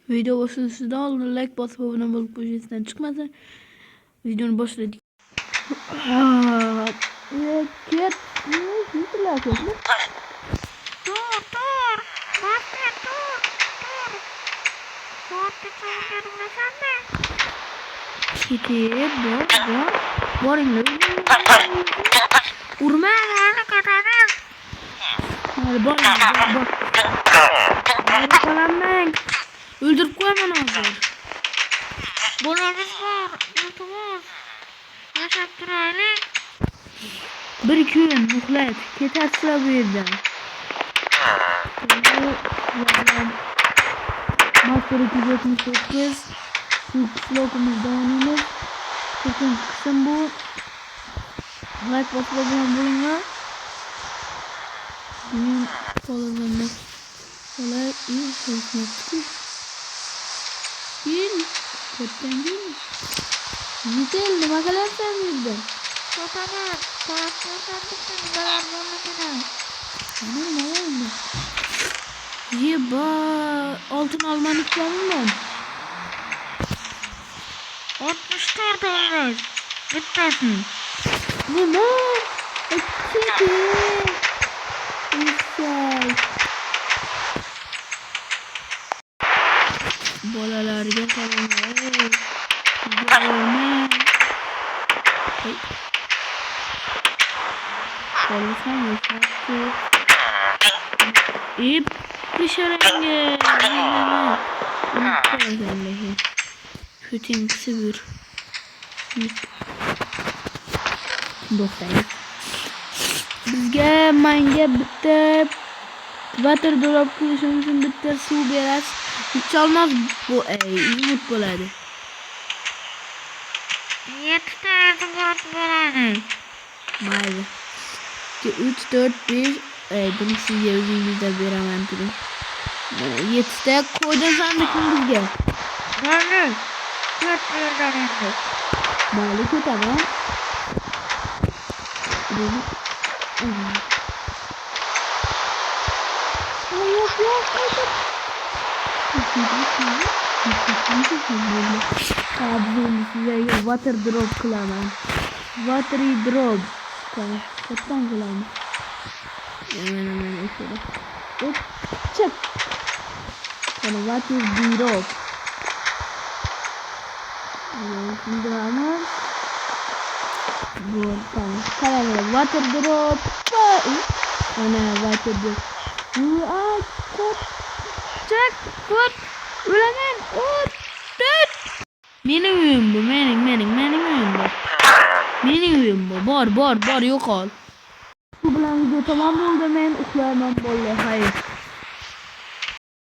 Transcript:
Video başlangıçta oldu. Like basıp abone olup projesinden çıkmasın. Videonun başladık. Evet. Nasıl yapıyorsun? Dur. Mahmut dur. Saatli çalışıyorum efendim. Kitap var mı? Urma nerede kadarım? Hadi bak. Hadi falan ben. Öldürüp koymam hazır. Buramız var. Yurtumuz. Yaşattır aile. Bir gün muhlet. Keter sıra bu yerden. Master 279. Bu slokumuzda oynayalım. Bakın kısım bu. Like basılabilen boyunca. Benim kollarımda. Kolay iyi çalışmak. Değil. Köpten değil mi? Güzel. Ne bakalım sen birden. Kapanır. Parasını sandıksın. Zarar zorladığına. Anam anam. Yeba. Altın almanı planım 64 dolar. Bitmesin. ne lan? Ekşidi. Güzel. Bolalar yapalım. Görme. Bolasam yapacaktı. İp dışarıya. Kötümsü bir. Dostayız. Bizge manga bitti. Water drop kılışımızın bitti. Su biraz. Hiç olmaz bu İzmut boladı. Yeter dört dolar. Vay 3, 4, 1 bunu siz yazıyınızda veremem dedim. Yetişte koydun sandıkın bizge. Böyle. 4 dolar indi. Böyle kötü ama. Yok. Abi size water drop kılamam. Watery drop. Kaçtan kılamam. Hemen şöyle. Hop çık. Sonra water drop. Şimdi ama bu tamam. Kalemle water drop. Ana water drop. Çık. Kut. Ulanın. Tut. Benim uyum bu. Benim uyum bu. Benim uyum bu. Bar yok ol. Bu bilan video tamam oldu. Men uxlayman bo'ldi. Hayır.